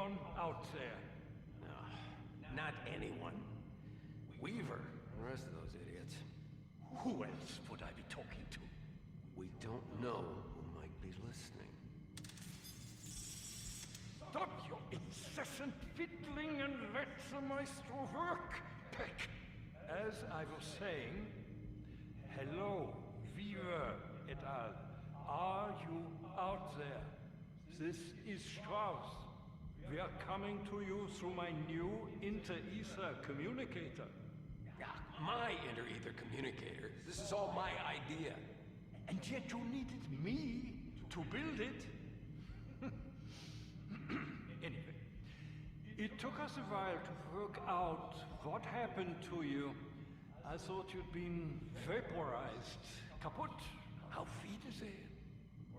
anyone out there? No, not anyone. Weaver, the rest of those idiots. Who else would I be talking to? We don't know who might be listening. Stop your incessant fiddling and let the maestro work, Peck. As I was saying, hello, Weaver et al. Are you out there? This is Strauss. We are coming to you through my new inter-ether communicator. My inter-ether communicator? This is all my idea. And yet you needed me to build it? Anyway, it took us a while to work out what happened to you. I thought you'd been vaporized, kaput. How feed is it?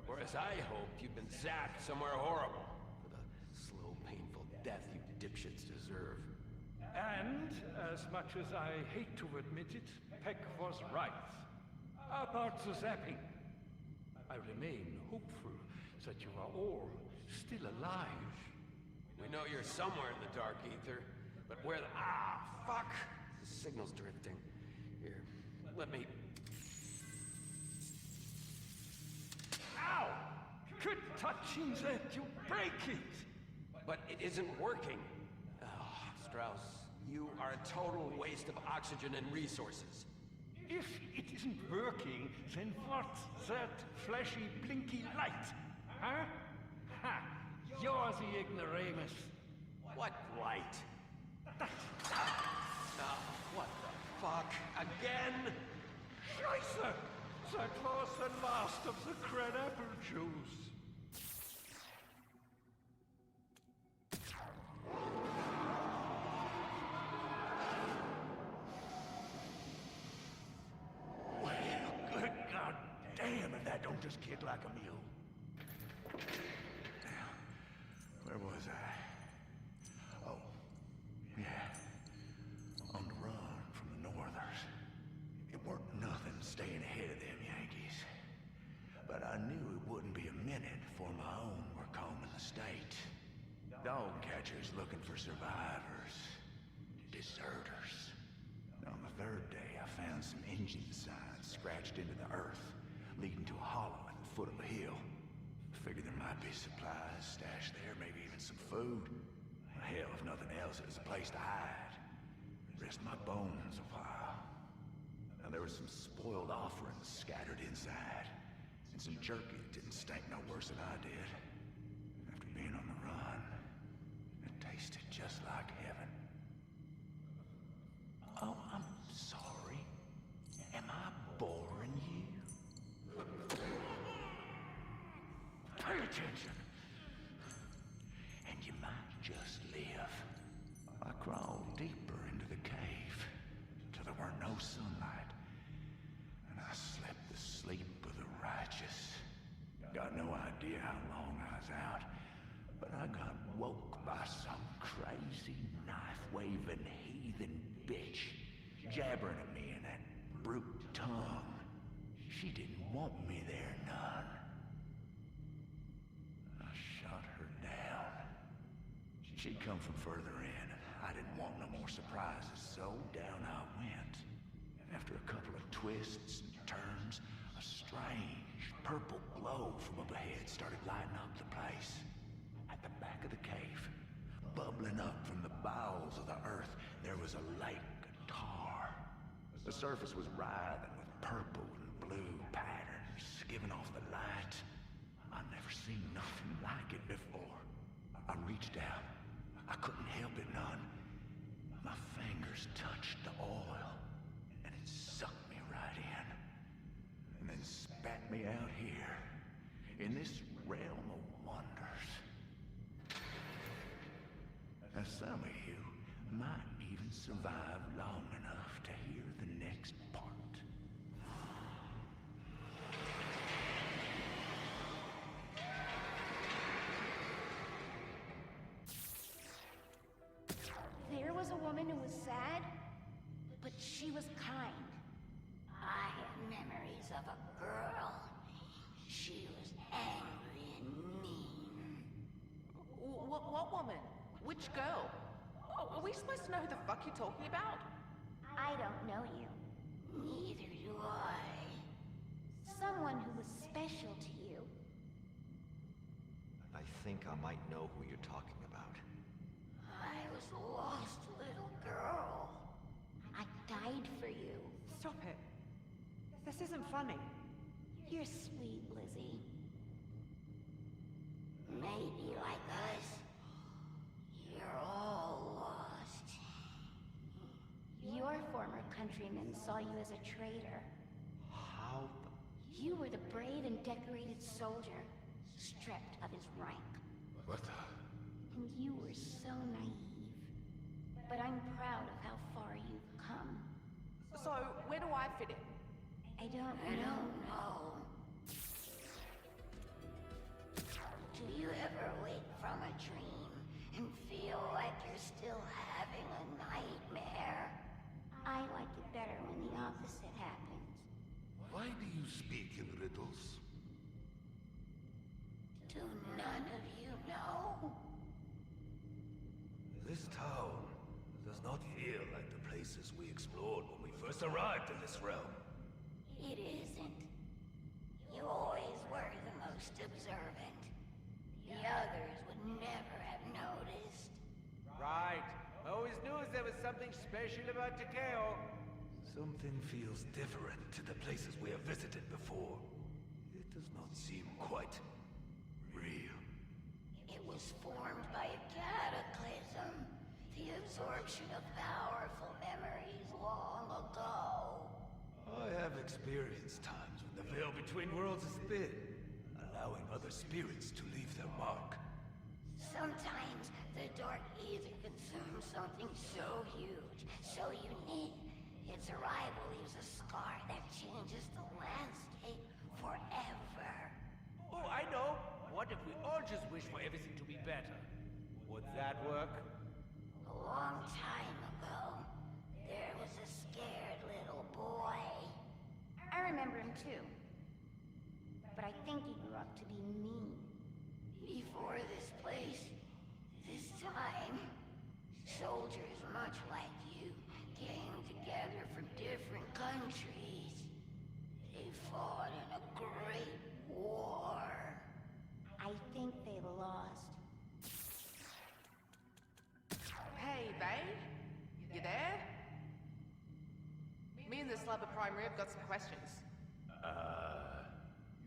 Whereas I hoped you'd been zapped somewhere horrible for the slow, painful death you dipshits deserve. And, as much as I hate to admit it, Peck was right. About the zapping. I remain hopeful that you are all still alive. We know you're somewhere in the dark ether, but where the... Ah, fuck! The signal's drifting. Here, let me... Ow! Quit touching that, you break it! But it isn't working. Oh, Strauss, you are a total waste of oxygen and resources. If it isn't working, then what's that flashy, blinky light? Huh? Ha! You're the ignoramus. What light? That... What the fuck? Again? Scheiße! That was the last of the crab-apple juice. Well, good God damn if that don't just kick like a mule. Where was I? Oh, yeah. On the run from the Northers. It weren't nothing staying ahead of them Yankees. But I knew it wouldn't be a minute before my own were combing the state. Dog catchers looking for survivors. Deserters. On the third day, I found some engine signs scratched into the earth, leading to a hollow at the foot of a hill. Figured there might be supplies stashed there, maybe even some food. Hell, if nothing else, it was a place to hide. Rest my bones a while. Now, there was some spoiled offerings scattered inside, and some jerky that didn't stink no worse than I did. After being on the run, it tasted just like heaven. Oh, I'm sorry. Am I boring you? Pay attention. And you might just live. I crawled deeper into the cave, till there weren't no sunlight. And I slept the sleep of the righteous. Got no idea how long I was out, but I got woke by some crazy knife-waving heathen bitch jabbering at me in that brute tongue. She didn't want me there none. I shot her down. She'd come from further in, and I didn't want no more surprises, so down I went. After a couple of twists and turns, a strange purple glow from up ahead started lighting up the place. At the back of the cave, bubbling up from the bowels of the earth, there was a lake of tar. The surface was writhing with purple and blue patterns, giving off the light. I'd never seen nothing like it before. I reached out. I couldn't help it none. My fingers touched the oil, and it sucked me right in. And then spat me out here, in this realm of wonders. Now some of you might even survive long enough to hear the next part. There was a woman who was sad, but she was kind. I have memories of a girl. She was angry and mean. What woman? Which girl? Oh, are we supposed to know who the fuck you're talking about? I don't know you. Neither do I. Someone who was special to you. I think I might know who you're talking about. I was a lost little girl. I died for you. Stop it. This isn't funny. You're sweet, Lizzie. Maybe like us, you're all lost. Your former countrymen saw you as a traitor. How You were the brave and decorated soldier, stripped of his rank. What the? And you were so naive. But I'm proud of how far you've come. So, where do I fit in? I don't I know. don't know. Do you ever wake from a dream and feel like you're still having a nightmare? I like it better when the opposite happens. Why do you speak in riddles? Do none of you know? This town does not feel like the places we explored when we first arrived in this realm. It isn't. You always were the most observant. The others would never have noticed. Right. I always knew there was something special about Takeo. Something feels different to the places we have visited before. It does not seem quite real. It was formed by a cataclysm. The absorption of powerful memories long ago. I have experienced times when the veil between worlds is thin, allowing other spirits to leave their mark. Sometimes the dark ether consumes something so huge, so unique. Its arrival leaves a scar that changes the landscape forever. Oh, I know. What if we all just wish for everything to be better? Would that work? A long time ago, there was a scared little boy. I remember him too. But I think he grew up to be mean. Before this place, this time, soldiers much like you came together from different countries. They fought in a great war. I think they lost. Hey, babe? You there? Me and the slab of prime rib got some questions.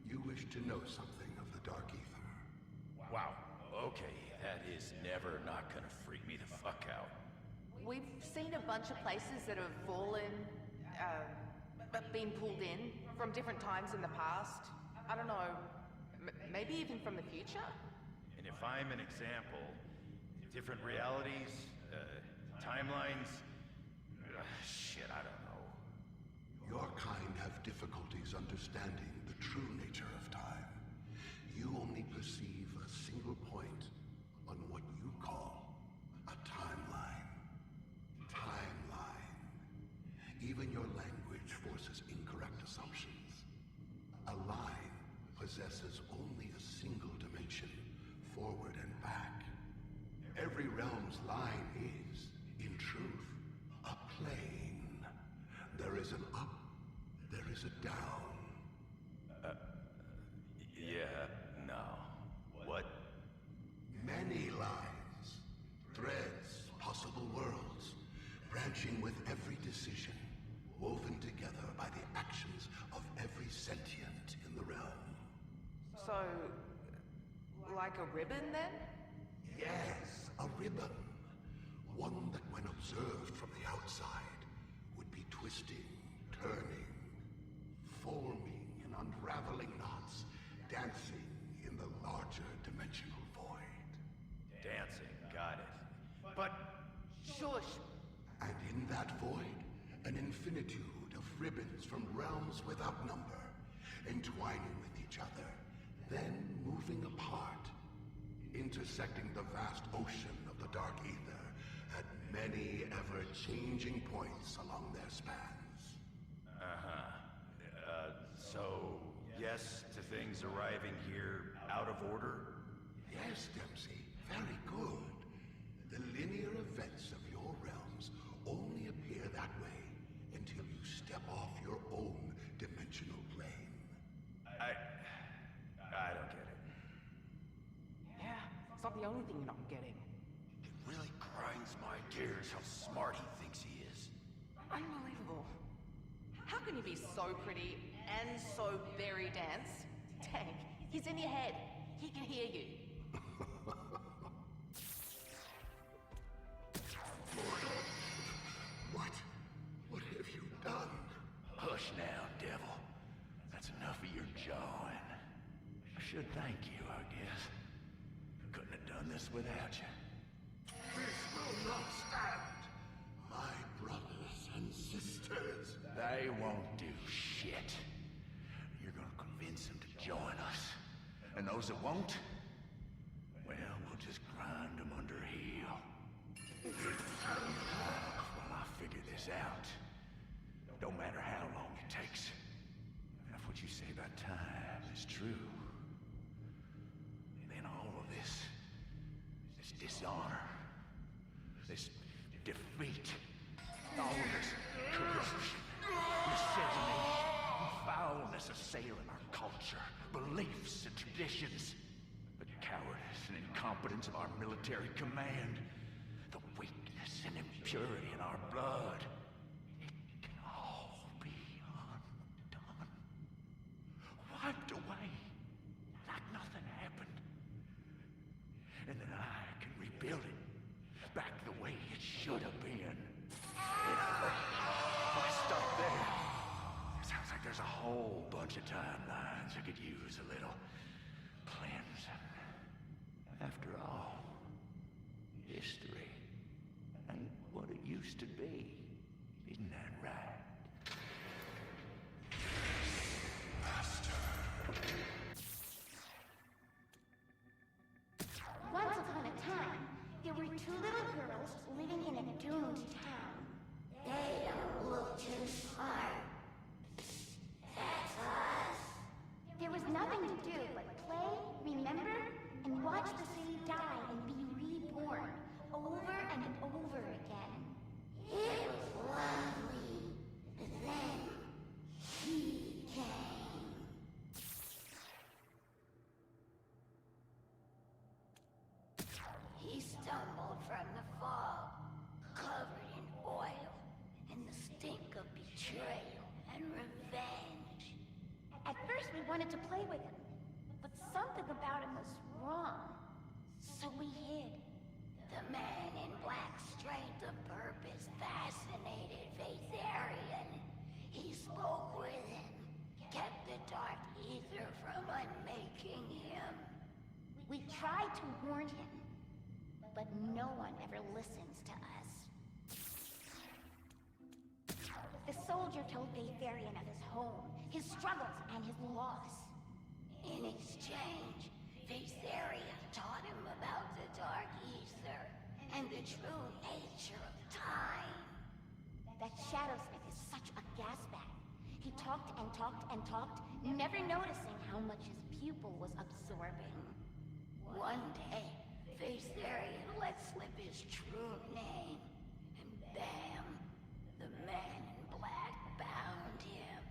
You wish to know something of the Dark Ether? Wow. Okay, that is never not gonna freak me the fuck out. We've seen a bunch of places that have fallen, been pulled in from different times in the past. I don't know, maybe even from the future? And if I'm an example, different realities, timelines, shit, I don't know. Your kind have difficulties understanding the true nature of time. You only perceive a single point on what you call a timeline. Timeline. Even your language forces incorrect assumptions. A line possesses only a single dimension, forward and back. Every realm's line is, in truth, a plane. There is an up, there is a down. Yeah, no. What? Many lines, threads, possible worlds, branching with every decision, woven together by the actions of every sentient in the realm. So, like a ribbon then? Yes, a ribbon. One that when observed from the outside would be twisting, turning, forming in unraveling knots, dancing in the larger dimensional void. Dancing, got it. But Shush! And in that void, an infinitude of ribbons from realms without number, entwining with each other, then moving apart, intersecting the vast ocean of the Dark Ether at many ever-changing points along their spans. so, yes to things arriving here out of order? Yes, Dempsey, very good. The linear events of your realms only appear that way until you step off your own dimensional plane. I don't get it. Yeah, it's not the only thing you're not getting. It really grinds my gears how smart he thinks he is. Unbelievable. How can you be so pretty and so very dense? Dang, he's in your head. He can hear you. What have you done? Hush now, devil. That's enough of your jawing. I should thank you, I guess. Couldn't have done this without you. This will not stand. My brothers and sisters. They won't do shit. You're gonna convince them to join us. And those that won't, well, we'll just grind them under heel. While I figure this out. Don't matter how long it takes. If what you say about time is true, then all of this dishonor, this defeat, all of this corruption, miscegenation, foulness assailing our culture, beliefs and traditions, the cowardice and incompetence of our military command, the weakness and impurity in our blood. It can all be undone. Wiped away like nothing happened. And then I can rebuild it back the way it should have been. If I stop there, it sounds like there's a whole bunch of timelines that could use a little cleansing. After all, history ain't what it used to be. Isn't that right? Once upon a time, there were two little girls living in a doomed town. They don't look too smart. That's us. There was nothing to do but play, remember, and watch the city die and be reborn over and over again. It was lovely. Then he came. He stumbled from the fog, covered in oil and the stink of betrayal and revenge. At first we wanted to play with him, but something about him was wrong. So we hid. The man in black strength of purpose fascinated Vatharian. He spoke with him, kept the dark ether from unmaking him. We tried to warn him, but no one ever listens to us. The soldier told Vatharian of his home, his struggles, and his loss. In exchange, Vatharian taught him about the dark ether and the true nature of time. That shadowsmith is such a gas bag. He talked and talked and talked, never noticing how much his pupil was absorbing. One day, Vatharian let slip his true name, and bam, the man in black bound him.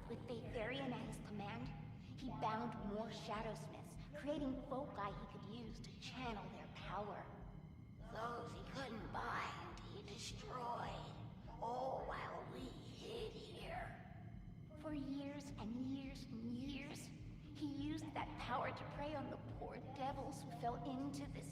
With Vatharian at his command, he bound more shadowsmiths, creating foci he could use to channel their power. Those he couldn't bind, he destroyed, all while we hid here. For years and years and years, he used that power to prey on the poor devils who fell into this